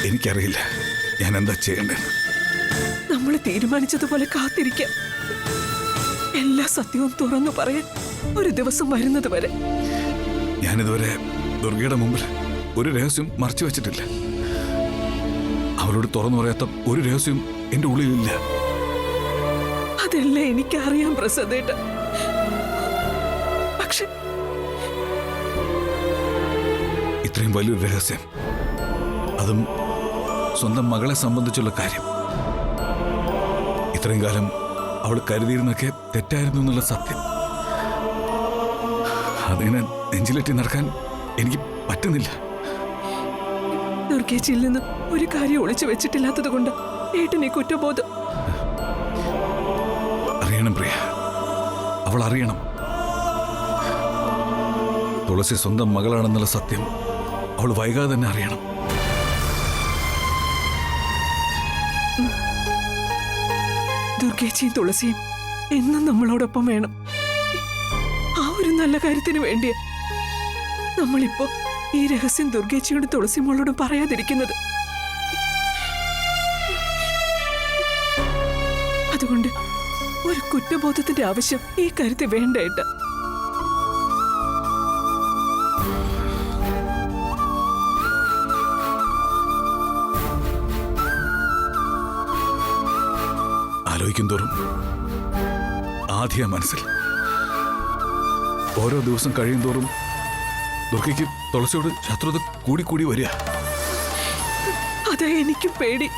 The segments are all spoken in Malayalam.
എനിക്കറിയില്ല ഞാൻ എന്താ ചെയ്യേണ്ടത്. നമ്മൾ തീരുമാനിച്ചതുപോലെ കാത്തിരിക്കാം. എല്ലാ സത്യവും തുറന്നു പറയാൻ ഒരു ദിവസം വരുന്നത് വരെ. ഞാനിതുവരെ ദുർഗയുടെ മുമ്പിൽ ഒരു രഹസ്യം മറച്ചു വെച്ചിട്ടില്ല. അവളോട് തുറന്നു പറയാത്ത ഒരു രഹസ്യം എന്റെ ഉള്ളിലില്ല. അതെല്ലാം എനിക്കറിയാം പ്രസാദേട്ട. പക്ഷെ ഇത്രയും വലിയൊരു രഹസ്യം, അതും സ്വന്തം മകളെ സംബന്ധിച്ചുള്ള കാര്യം, ഇത്രയും കാലം അവൾ കരുതിയിരുന്നൊക്കെ തെറ്റായിരുന്നു എന്നുള്ള സത്യം, അതിനെ നെഞ്ചിലെത്തി നടക്കാൻ എനിക്ക് പറ്റുന്നില്ല. ദുർഗേച്ചിയിൽ നിന്ന് ഒരു കാര്യം ഒളിച്ചു വെച്ചിട്ടില്ലാത്തത് കൊണ്ട് ഏട്ടനെ കുറ്റബോധം. അറിയണം പ്രിയ, അവൾ അറിയണം. തുളസി സ്വന്തം മകളാണെന്നുള്ള സത്യം അവൾ വൈകാതെ തന്നെ അറിയണം. ദുർഗേച്ചിയും തുളസിയും എന്നും നമ്മളോടൊപ്പം വേണം. ആ ഒരു നല്ല കാര്യത്തിന് വേണ്ടിയാ നമ്മളിപ്പോ ഈ രഹസ്യം ദുർഗേച്ചിയോടും തുളസി മോളോടും പറയാതിരിക്കുന്നത്. അതുകൊണ്ട് ഒരു കുറ്റബോധത്തിന്റെ ആവശ്യം ഈ കാര്യത്തിൽ വേണ്ട ഏട്ടാ. ആലോചിക്കും തോറും ആദ്യ മനസ്സിൽ ഓരോ ദിവസം കഴിയും തോറും ദുർഗയ്ക്ക് തുളസിയോട് ശത്രുത കൂടി വരിക. അതാ എനിക്കും പേടി.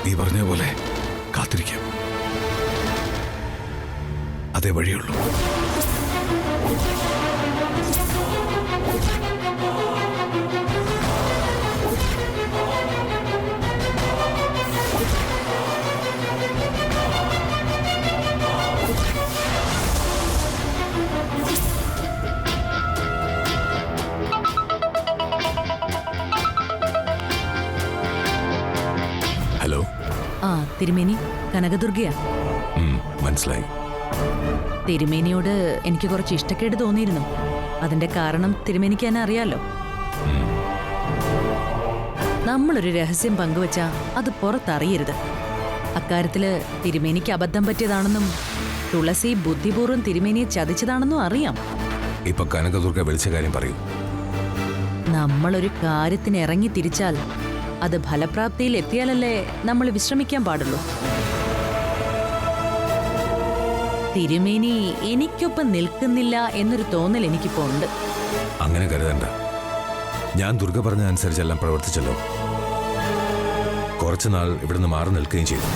നീ പറഞ്ഞ പോലെ കാത്തിരിക്കാം, അതേ വഴിയുള്ളൂ. ഹലോ. ആ തിരുമേനി, കനകദുർഗയാ. മനസ്സിലായി. തിരുമേനിയോട് എനിക്ക് കുറച്ച് ഇഷ്ടക്കേട് തോന്നിയിരുന്നു. അതിന്റെ കാരണം തിരുമേനിക്ക് തന്നെ അറിയാലോ. നമ്മളൊരു രഹസ്യം പങ്കുവച്ചാ അത് പുറത്തറിയരുത്. അക്കാര്യത്തില് തിരുമേനിക്ക് അബദ്ധം പറ്റിയതാണെന്നും തുളസി ബുദ്ധിപൂർവ്വം തിരുമേനിയെ ചതിച്ചതാണെന്നും അറിയാം. ഇപ്പൊ കനകദുർഗ വിളിച്ച കാര്യം പറയൂ. നമ്മളൊരു കാര്യത്തിന് ഇറങ്ങി തിരിച്ചാൽ അത് ഫലപ്രാപ്തിയിൽ എത്തിയാലല്ലേ നമ്മൾ വിശ്രമിക്കാൻ പാടുള്ളൂ. തിരുമേനി എനിക്കൊപ്പം നിൽക്കുന്നില്ല എന്നൊരു തോന്നൽ എനിക്കിപ്പോ ഉണ്ട്. അങ്ങനെ കരുതണ്ട. ഞാൻ ദുർഗ പറഞ്ഞ അനുസരിച്ചെല്ലാം പ്രവർത്തിച്ചല്ലോ. കുറച്ചുനാൾ ഇവിടുന്ന് മാറി നിൽക്കുകയും ചെയ്തു.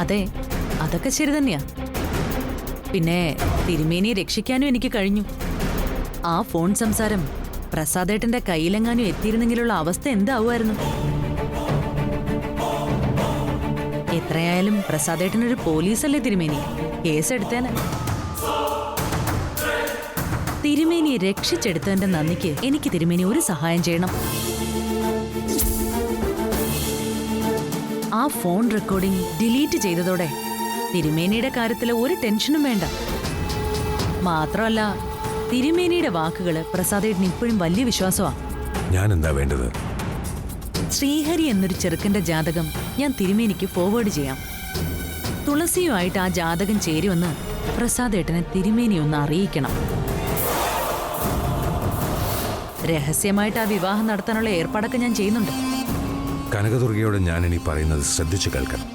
അതെ, അതൊക്കെ ശരി തന്നെയാ. പിന്നെ തിരുമേനിയെ രക്ഷിക്കാനും എനിക്ക് കഴിഞ്ഞു. ആ ഫോൺ സംസാരം പ്രസാദേട്ടന്റെ കയ്യിലെങ്ങാനും എത്തിയിരുന്നെങ്കിലുള്ള അവസ്ഥ എന്താവുമായിരുന്നു? എത്രയായാലും പ്രസാദേട്ടനൊരു പോലീസല്ലേ തിരുമേനി, കേസെടുത്തേനെ. തിരുമേനിയെ രക്ഷിച്ചെടുത്തതിന്റെ നന്ദിക്ക് എനിക്ക് തിരുമേനി ഒരു സഹായം ചെയ്യണം. ആ ഫോൺ റെക്കോർഡിംഗ് ഡിലീറ്റ് ചെയ്തതോടെ തിരുമേനിയുടെ കാര്യത്തിൽ ഒരു ടെൻഷനും വേണ്ട. മാത്രമല്ല, തിരുമേനിയുടെ വാക്കുകള് പ്രസാദേട്ടന് ഇപ്പോഴും വലിയ വിശ്വാസമാ. ഞാൻ എന്താ വേണ്ടത്? ശ്രീഹരി എന്നൊരു ചെറുക്കന്റെ ജാതകം ഞാൻ തിരുമേനിക്ക് ഫോർവേഡ് ചെയ്യാം. തുളസിയുമായിട്ട് ആ ജാതകം ചേരുമെന്ന് പ്രസാദേട്ടനെ തിരുമേനി ഒന്ന് അറിയിക്കണം. രഹസ്യമായിട്ട് ആ വിവാഹം നടത്താനുള്ള ഏർപ്പാടൊക്കെ ഞാൻ ചെയ്യുന്നുണ്ട്. കനകദുർഗയോട് ഞാൻ ഇനി പറയുന്നത് ശ്രദ്ധിച്ചു കേൾക്കണം.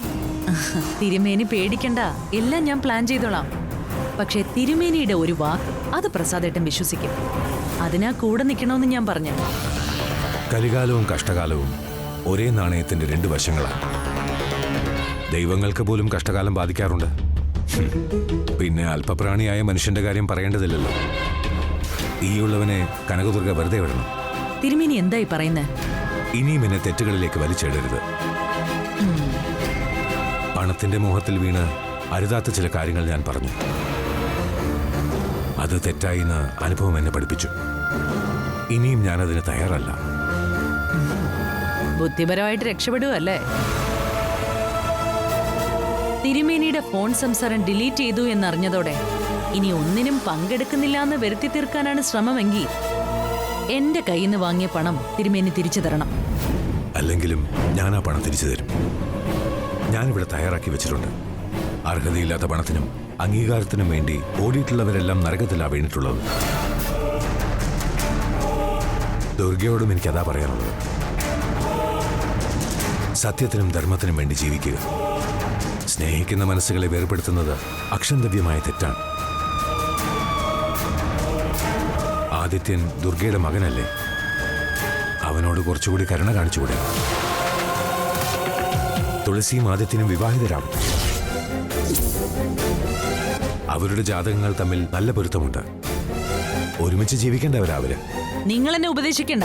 തിരുമേനി പേടിക്കണ്ട, എല്ലാം ഞാൻ പ്ലാൻ ചെയ്തോളാം. പക്ഷേ തിരുമേനിയുടെ ഒരു വാക്ക് അത് പ്രസാദേട്ടൻ വിശ്വസിക്കും. അതിനാ കൂടെ നിൽക്കണമെന്ന് ഞാൻ പറഞ്ഞു. കലികാലവും കഷ്ടകാലവും ഒരേ നാണയത്തിന്റെ രണ്ട് വശങ്ങളാണ്. ദൈവങ്ങൾക്ക് പോലും കഷ്ടകാലം ബാധിക്കാറുണ്ട്. പിന്നെ അല്പപ്രാണിയായ മനുഷ്യന്റെ കാര്യം പറയേണ്ടതില്ലല്ലോ. ഈയുള്ളവനെ കനകദുർഗ വെറുതെ വിടണം. തിരുമേനി എന്തായി പറയുന്നത്? ഇനിയും എന്നെ തെറ്റുകളിലേക്ക് വലിച്ചിടരുത്. പണത്തിന്റെ മോഹത്തിൽ വീണ് അരുതാത്ത ചില കാര്യങ്ങൾ ഞാൻ പറഞ്ഞു. അത് തെറ്റായിന്ന് അനുഭവം എന്നെ പഠിപ്പിച്ചു. ഇനിയും ഞാനതിന് തയ്യാറല്ല. ബുദ്ധിപരമായിട്ട് രക്ഷപ്പെടുകയല്ലേ? തിരുമേനിയുടെ ഫോൺ സംസാരം ഡിലീറ്റ് ചെയ്തു എന്നറിഞ്ഞതോടെ ഇനി ഒന്നിനും പങ്കെടുക്കുന്നില്ല എന്ന് വരുത്തി തീർക്കാനാണ് ശ്രമമെങ്കിൽ എന്റെ കയ്യിൽ നിന്ന് വാങ്ങിയ പണം തിരുമേനി തിരിച്ചു തരണം. അല്ലെങ്കിലും ഞാൻ ആ പണം തിരിച്ചു തരും. ഞാനിവിടെ തയ്യാറാക്കി വെച്ചിട്ടുണ്ട്. അർഹതയില്ലാത്ത പണത്തിനും അംഗീകാരത്തിനും വേണ്ടി ഓടിയിട്ടുള്ളവരെല്ലാം നരകത്തിലാ വീണിട്ടുള്ളത്. ദുർഗയോടും എനിക്കതാ പറയാനുള്ളത്. സത്യത്തിനും ധർമ്മത്തിനും വേണ്ടി ജീവിക്കുക. സ്നേഹിക്കുന്ന മനസ്സുകളെ വേർപെടുത്തുന്നത് അക്ഷന്തവ്യമായ തെറ്റാണ്. ആദിത്യൻ ദുർഗയുടെ മകനല്ലേ? അവനോട് കുറച്ചുകൂടി കരുണ കാണിച്ചുകൂടെ? തുളസിയും ആദിത്യനും വിവാഹിതരാകും. അവരുടെ ജാതകങ്ങൾ തമ്മിൽ നല്ല പൊരുത്തമുണ്ട്. ഒരുമിച്ച് ജീവിക്കേണ്ടവരാവര്. നിങ്ങൾ എന്നെ ഉപദേശിക്കണ്ട.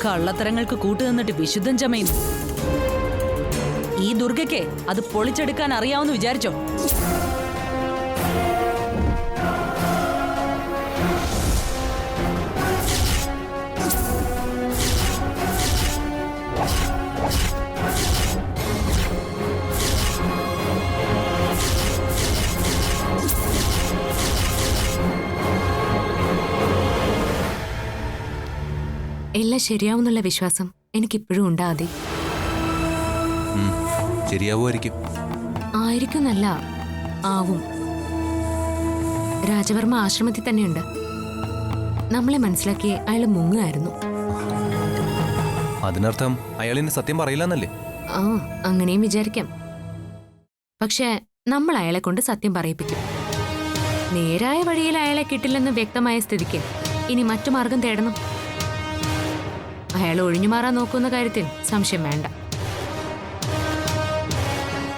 കള്ളത്തരങ്ങൾക്ക് കൂട്ടുനിന്നിട്ട് വിശുദ്ധം ചമയും. ഈ ദുർഗയ്ക്ക് അത് പൊളിച്ചെടുക്കാൻ അറിയാവുന്ന വിചാരിച്ചോ? എല്ലാം ശരിയാവുന്നുള്ള വിശ്വാസം എനിക്കിപ്പോഴും ഉണ്ടാതെ. ശരിയാവുമായിരിക്കും. ആയിരിക്കുന്നല്ല, ആവും. രാജവർമ്മ ആശ്രമത്തിൽ തന്നെയുണ്ട്. നമ്മളെ മനസ്സിലാക്കി അയാൾ മുങ്ങുകയായിരുന്നു. അതിനർത്ഥം അയാളിന് സത്യം പറയില്ലെന്നല്ലേ? ആ, അങ്ങനെയും വിചാരിക്കാം. പക്ഷെ നമ്മൾ അയാളെ കൊണ്ട് സത്യം പറയിപ്പിക്കും. നേരായ വഴിയിൽ അയാളെ കിട്ടില്ലെന്ന് വ്യക്തമായ സ്ഥിതിക്ക് ഇനി മറ്റു മാർഗം തേടണം. അയാൾ ഒഴിഞ്ഞു മാറാൻ നോക്കുന്ന കാര്യത്തിൽ സംശയം വേണ്ട.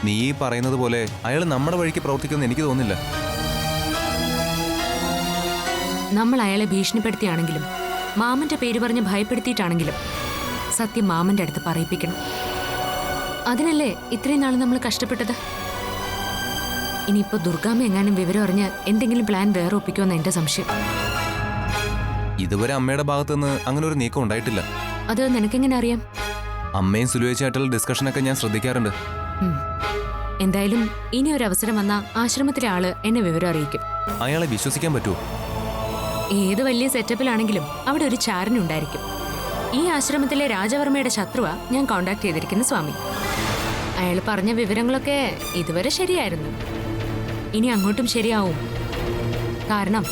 നീ പറയുന്നത് പോലെ അയാൾ നമ്മുടെ വഴിക്ക് പ്രവർത്തിക്കുമെന്ന് എനിക്ക് തോന്നുന്നില്ല. നമ്മൾ അയാളെ ഭീഷണിപ്പെടുത്തിയാണെങ്കിലും മാമന്റെ പേര് പറഞ്ഞ് ഭയപ്പെടുത്തിയിട്ടാണെങ്കിലും സത്യം മാമന്റെ അടുത്ത് പറയിപ്പിക്കണം. അതിനല്ലേ ഇത്രയും നാൾ നമ്മൾ കഷ്ടപ്പെട്ടത്. ഇനിയിപ്പോ ദുർഗാമ്മ എങ്ങാനും വിവരം അറിഞ്ഞ് എന്തെങ്കിലും പ്ലാൻ വേറെ ഒപ്പിക്കുമെന്ന് എന്റെ സംശയം. ഇതുവരെ അമ്മയുടെ ഭാഗത്തുനിന്ന് അങ്ങനെ ഒരു നീക്കം ഉണ്ടായിട്ടില്ല. അത് നിനക്കെങ്ങനെ അറിയാം? അമ്മയും സുലുവേച്ചായിട്ടുള്ള ഡിസ്കഷനൊക്കെ ഞാൻ ശ്രദ്ധിക്കാറുണ്ട്. എന്തായാലും ഇനി ഒരു അവസരം വന്ന ആശ്രമത്തിലെ ആള് എന്നെ വിവരം അറിയിക്കും. അയാളെ വിശ്വസിക്കാൻ പറ്റുമോ? ഏത് വലിയ സെറ്റപ്പിലാണെങ്കിലും അവിടെ ഒരു ചാരനുണ്ടായിരിക്കും. ഈ ആശ്രമത്തിലെ രാജവർമ്മയുടെ ശത്രുവാ ഞാൻ കോണ്ടാക്ട് ചെയ്തിരിക്കുന്ന സ്വാമി. അയാൾ പറഞ്ഞ വിവരങ്ങളൊക്കെ ഇതുവരെ ശരിയായിരുന്നു. ഇനി അങ്ങോട്ടും ശരിയാവും. കാരണം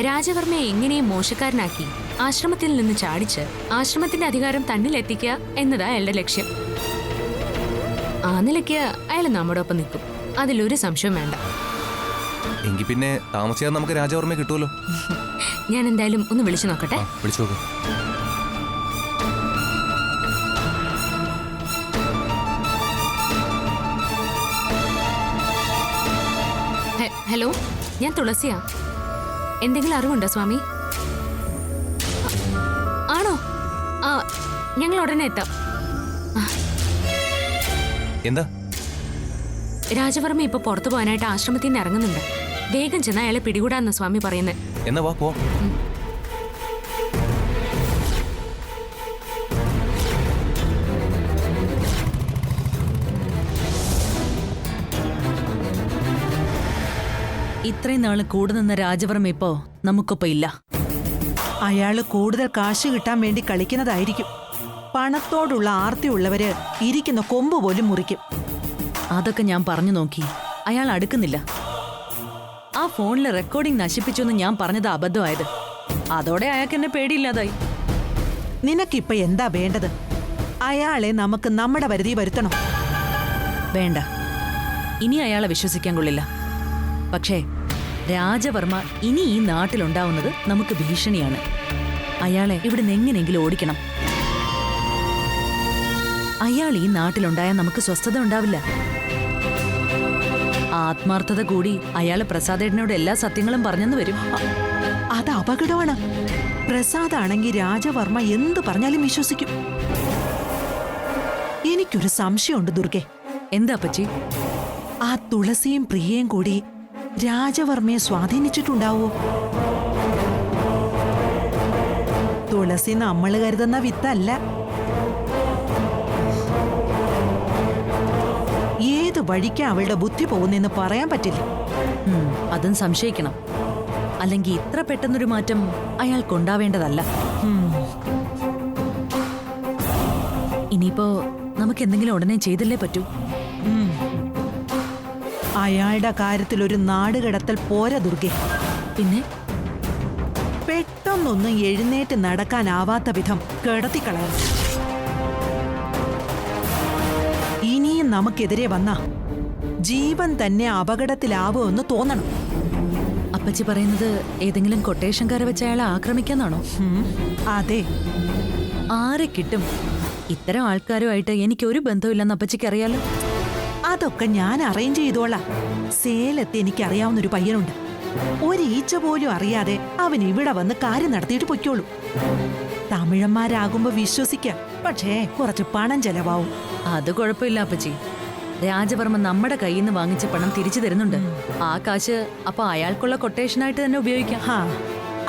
രാജവർമ്മയെ എങ്ങനെയും മോശക്കാരനാക്കി ആശ്രമത്തിൽ നിന്ന് ചാടിച്ച് ആശ്രമത്തിന്റെ അധികാരം തന്നിലെത്തിക്കുക എന്നതാ അയാളുടെ ലക്ഷ്യം. ആ നിലയ്ക്ക് അയാൾ നമ്മുടെ ഒപ്പം നിൽക്കും. അതിലൊരു സംശയം വേണ്ട. എങ്കിൽ പിന്നെ താമസിയാതെ നമുക്ക് രാജവർമ്മയെ കിട്ടുമല്ലോ. ഞാൻ എന്തായാലും ഒന്ന് വിളിച്ചു നോക്കട്ടെ. വിളിച്ചു നോക്ക്. ഹലോ, ഞാൻ തുളസിയാ. എന്തെങ്കിലും അറിവുണ്ടോ സ്വാമി? ആണോ? ആ, ഞങ്ങൾ ഉടനെ എത്താം. എന്താ? രാജവർമ്മ ഇപ്പൊ പുറത്തു പോകാനായിട്ട് ആശ്രമത്തിൽ നിന്ന് ഇറങ്ങുന്നുണ്ട്. വേഗം ചെന്ന് അയാളെ പിടികൂടാന്ന സ്വാമി പറയുന്നത്. എന്നാ വാ പോ. ഇത്രയും നാള് കൂടെ നിന്ന രാജവർമ്മ ഇപ്പോ നമുക്കൊപ്പം ഇല്ല. അയാള് കൂടുതൽ കാശ് കിട്ടാൻ വേണ്ടി കളിക്കുന്നതായിരിക്കും. പണത്തോടുള്ള ആർത്തിയുള്ളവര് ഇരിക്കുന്ന കൊമ്പ് പോലും മുറിക്കും. അതൊക്കെ ഞാൻ പറഞ്ഞു നോക്കി. അയാൾ അടുക്കുന്നില്ല. ആ ഫോണിലെ റെക്കോർഡിംഗ് നശിപ്പിച്ചെന്ന് ഞാൻ പറഞ്ഞത് അബദ്ധമായത്. അതോടെ അയാൾക്ക് എന്നെ പേടിയില്ലാതായി. നിനക്കിപ്പൊ എന്താ വേണ്ടത്? അയാളെ നമുക്ക് നമ്മുടെ പരിധി വരുത്തണം. വേണ്ട, ഇനി അയാളെ വിശ്വസിക്കാൻ കൊള്ളില്ല. പക്ഷേ രാജവർമ്മ ഇനി ഈ നാട്ടിലുണ്ടാവുന്നത് നമുക്ക് ഭീഷണിയാണ്. അയാളെ ഇവിടുന്ന് എങ്ങനെയെങ്കിലും ഓടിക്കണം. അയാൾ ഈ നാട്ടിലുണ്ടായാൽ നമുക്ക് സ്വസ്ഥത ഉണ്ടാവില്ല. ആത്മാർത്ഥത കൂടി അയാള് പ്രസാദേട്ടനോട് എല്ലാ സത്യങ്ങളും പറഞ്ഞെന്ന് വരും. അത് അപകടമാണ്. പ്രസാദാണെങ്കിൽ രാജവർമ്മ എന്ത് പറഞ്ഞാലും വിശ്വസിക്കും. എനിക്കൊരു സംശയമുണ്ട് ദുർഗെ. എന്താ പച്ചി? ആ തുളസിയും പ്രിയയും കൂടി രാജവർമ്മയെ സ്വാധീനിച്ചിട്ടുണ്ടാവോ? തുളസി നമ്മൾ കരുതുന്ന വിത്തല്ല. ഏത് വഴിക്കാ അവളുടെ ബുദ്ധി പോകുന്നെന്ന് പറയാൻ പറ്റില്ല. അതും സംശയിക്കണം. അല്ലെങ്കിൽ ഇത്ര പെട്ടെന്നൊരു മാറ്റം അയാൾക്കുണ്ടാവേണ്ടതല്ല. ഇനിയിപ്പോ നമുക്ക് എന്തെങ്കിലും ഉടനെ ചെയ്തല്ലേ പറ്റൂ. അയാളുടെ കാര്യത്തിൽ ഒരു നാടുകടത്തൽ പോരാ ദുർഗെ. പിന്നെ പെട്ടെന്നൊന്നും എഴുന്നേറ്റ് നടക്കാനാവാത്ത വിധം കിടത്തിക്കളയണം. ഇനിയും നമുക്കെതിരെ വന്ന ജീവൻ തന്നെ അപകടത്തിലാവുമെന്ന് തോന്നണം. അപ്പച്ചി പറയുന്നത് ഏതെങ്കിലും കൊട്ടേഷൻകാരെ വെച്ച് അയാളെ ആക്രമിക്കാന്നാണോ? അതെ. ആരെ കിട്ടും? ഇത്തരം ആൾക്കാരുമായിട്ട് എനിക്കൊരു ബന്ധമില്ലെന്ന് അപ്പച്ചിക്ക് അറിയാലോ. അതൊക്കെ ഞാൻ അറേഞ്ച് ചെയ്തോളാം. സേലത്ത് എനിക്കറിയാവുന്നൊരു പയ്യനുണ്ട്. ഒരീച്ച പോലും അറിയാതെ അവൻ ഇവിടെ വന്ന് കാര്യം നടത്തിയിട്ട് പൊയ്ക്കോളൂ. തമിഴന്മാരാകുമ്പോ വിശ്വസിക്കാം, പക്ഷേ കുറച്ച് പണം ചെലവാവും. അത് കുഴപ്പമില്ല അപ്പച്ചി. രാജവർമ്മ നമ്മുടെ കയ്യിൽ നിന്ന് വാങ്ങിച്ച പണം തിരിച്ചു തരുന്നുണ്ട്. ആ കാശ് അപ്പൊ അയാൾക്കുള്ള കൊട്ടേഷനായിട്ട് തന്നെ ഉപയോഗിക്കാം. ഹാ,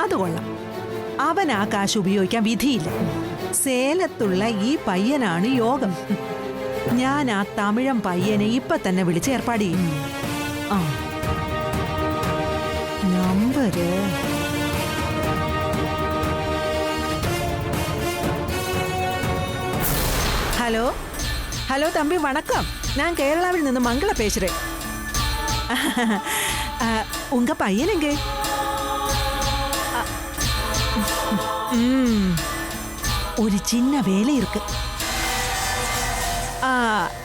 അത് കൊള്ളാം. അവൻ ആ കാശ് ഉപയോഗിക്കാൻ വിധിയില്ല. സേലത്തുള്ള ഈ പയ്യനാണ് യോഗം. ഞാൻ ആ തമിഴൻ പയ്യനെ ഇപ്പൊ തന്നെ വിളിച്ച് ഏർപ്പാട് ചെയ്യും. ആ നമ്പര് ഹലോ ഹലോ തമ്പി വണക്കം. ഞാൻ കേരളാവിൽ നിന്ന് മംഗള പേശുറേ. ഉങ്ക പയ്യനെങ്കേ? ஒரு சின்ன வேலை இருக்கு.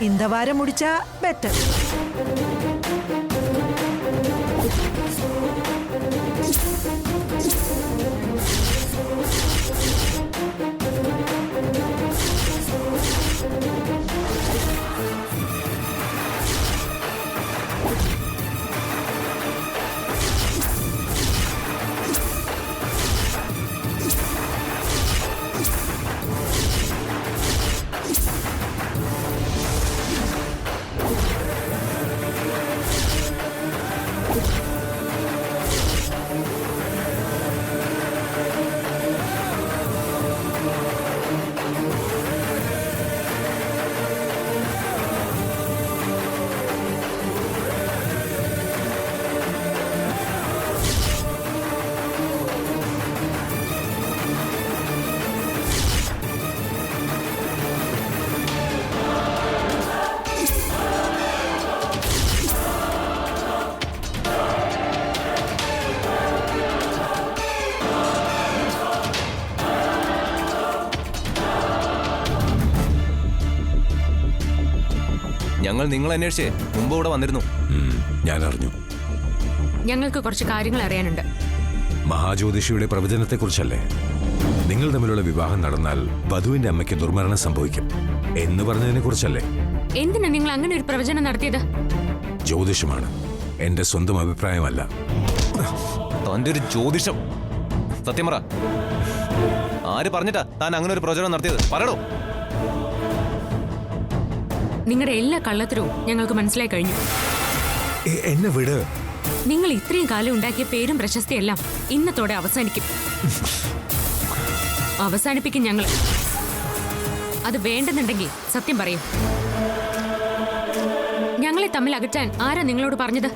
இந்த வாரம் முடிச்சா பெட்டர். ഞങ്ങൾ നിങ്ങളെ അന്വേഷിച്ചേ മുമ്പ് ഇവിടെ വന്നിരുന്നു. ഞാൻ അറിഞ്ഞു. ഞങ്ങൾക്ക് കുറച്ച് കാര്യങ്ങൾ അറിയാനുണ്ട്. മഹാജ്യോതിഷിയുടെ പ്രവചനത്തെക്കുറിച്ചല്ലേ? നിങ്ങൾ തമ്മിലുള്ള വിവാഹം നടന്നാൽ വധുവിന്റെ അമ്മയ്ക്ക് ദുർമരണം സംഭവിക്കും എന്ന് പറഞ്ഞതിനെ കുറിച്ചല്ലേ? എന്തിനാ നിങ്ങൾ അങ്ങനെ ഒരു പ്രവചനം നടത്തിയത്? ജ്യോതിഷമാണ്, എന്റെ സ്വന്തം അഭിപ്രായമല്ല. തന്റെ ഒരു ജ്യോതിഷം. സത്യം പറ, ആര് പറഞ്ഞിട്ടാ താൻ അങ്ങനെ ഒരു പ്രവചനം നടത്തിയത്? പറയടോ. നിങ്ങളുടെ എല്ലാ കള്ളത്തരവും ഞങ്ങൾക്ക് മനസ്സിലായി കഴിഞ്ഞു. എന്നെ വിട്. നിങ്ങൾ ഇത്രയും കാലം ഉണ്ടാക്കിയ പേരും പ്രശസ്തിയെല്ലാം ഇന്നത്തോടെ അവസാനിക്കും. അവസാനിപ്പിക്കും ഞങ്ങൾ. അത് വേണ്ടെന്നുണ്ടെങ്കിൽ സത്യം പറയും. ഞങ്ങളെ തമ്മിൽ അകറ്റാൻ ആരാ നിങ്ങളോട് പറഞ്ഞത്?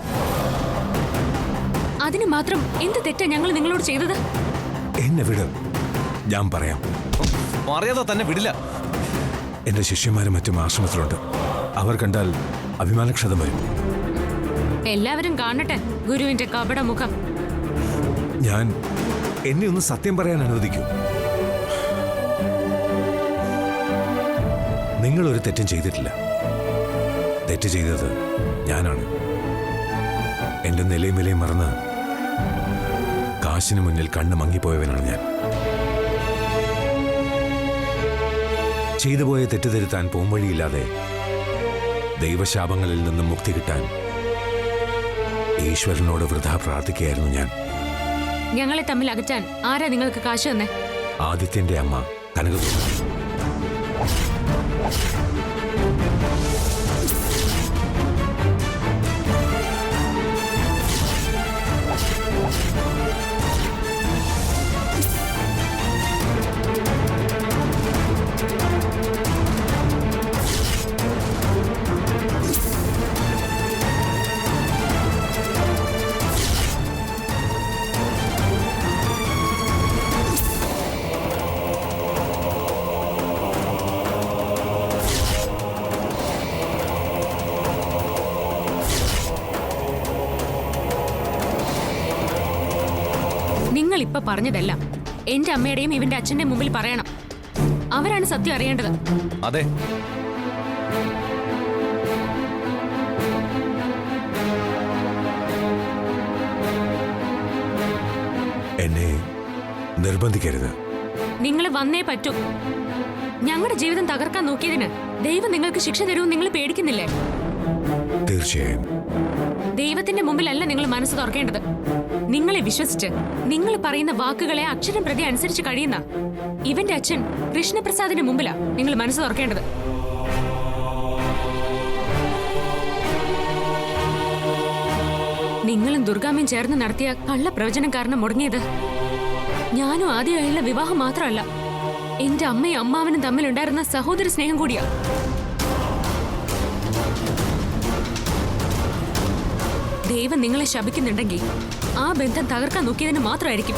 അതിന് മാത്രം എന്ത് തെറ്റാ ഞങ്ങൾ നിങ്ങളോട് ചെയ്തത്? എന്നെ വിട്, ഞാൻ പറയാം. പറയാതെ തന്നെ വിടില്ല. എന്റെ ശിഷ്യന്മാരും മറ്റും ആശ്രമത്തിലുണ്ട്. അവർ കണ്ടാൽ അഭിമാനക്ഷതം വരും. എല്ലാവരും കാണട്ടെ ഗുരുവിന്റെ കപട മുഖം. എന്നെ ഒന്ന് സത്യം പറയാൻ അനുവദിക്കൂ. നിങ്ങൾ ഒരു തെറ്റും ചെയ്തിട്ടില്ല. തെറ്റ് ചെയ്തത് ഞാനാണ്. എന്റെ നിലയും വിലയും മറന്ന് കാശിന് മുന്നിൽ കണ്ണ് മങ്ങിപ്പോയവനാണ് ഞാൻ. ചെയ്തുപോയ തെറ്റുതിരുത്താൻ പോംവഴിയില്ലാതെ ദൈവശാപങ്ങളിൽ നിന്നും മുക്തി കിട്ടാൻ ഈശ്വരനോട് വൃഥാ പ്രാർത്ഥിക്കുകയായിരുന്നു ഞാൻ. ഞങ്ങളെ തമ്മിൽ അകറ്റാൻ ആരാ നിങ്ങൾക്ക് കാശ് തന്നെ? ആദിത്യന്റെ അമ്മ കനകദുർഗ. നിങ്ങൾ ഇപ്പൊ പറഞ്ഞതെല്ലാം എന്റെ അമ്മയുടെയും ഇവന്റെ അച്ഛന്റെയും മുമ്പിൽ പറയണം. അവരാണ് സത്യം അറിയേണ്ടത്. അതെ, എന്നെ നിർബന്ധിക്കരുത്. നിങ്ങൾ വന്നേ പറ്റൂ. ഞങ്ങളുടെ ജീവിതം തകർക്കാൻ നോക്കിയതിന് ദൈവം നിങ്ങൾക്ക് ശിക്ഷ തരുമെന്ന് നിങ്ങൾ പേടിക്കുന്നില്ലേ? തീർച്ചയായും. ദൈവത്തിന്റെ മുമ്പിലല്ല നിങ്ങൾ മനസ്സ് തുറക്കേണ്ടത്. നിങ്ങളെ വിശ്വസിച്ച് നിങ്ങൾ പറയുന്ന വാക്കുകളെ അക്ഷരം പ്രതി അനുസരിച്ച് കഴിയുന്ന ഇവന്റെ അച്ഛൻ കൃഷ്ണപ്രസാദിന്റെ മുമ്പിലാ നിങ്ങൾ മനസ്സ് തുറക്കേണ്ടത്. നിങ്ങളും ദുർഗാമ്മയും ചേർന്ന് നടത്തിയ കള്ളപ്രവചനം കാരണം മുടങ്ങിയത് ഞാനും ആദ്യമായുള്ള വിവാഹം മാത്രമല്ല, എന്റെ അമ്മയും അമ്മാവനും തമ്മിലുണ്ടായിരുന്ന സഹോദര സ്നേഹം കൂടിയാ. ദൈവം നിങ്ങളെ ശപിക്കുന്നുണ്ടെങ്കിൽ ആ ബന്ധം തകർക്കാൻ നോക്കിയതിന് മാത്രമായിരിക്കും.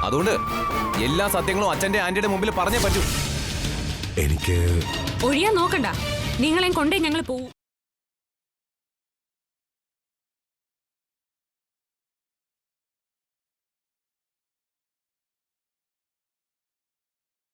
അതുകൊണ്ട് എല്ലാ സത്യങ്ങളും അച്ഛന്റെ ആന്റിയുടെ മുമ്പിൽ പറഞ്ഞേ പറ്റൂ. എനിക്ക് ഒഴിയാൻ നോക്കണ്ട. നിങ്ങളെയും കൊണ്ടേ ഞങ്ങൾ പോവും.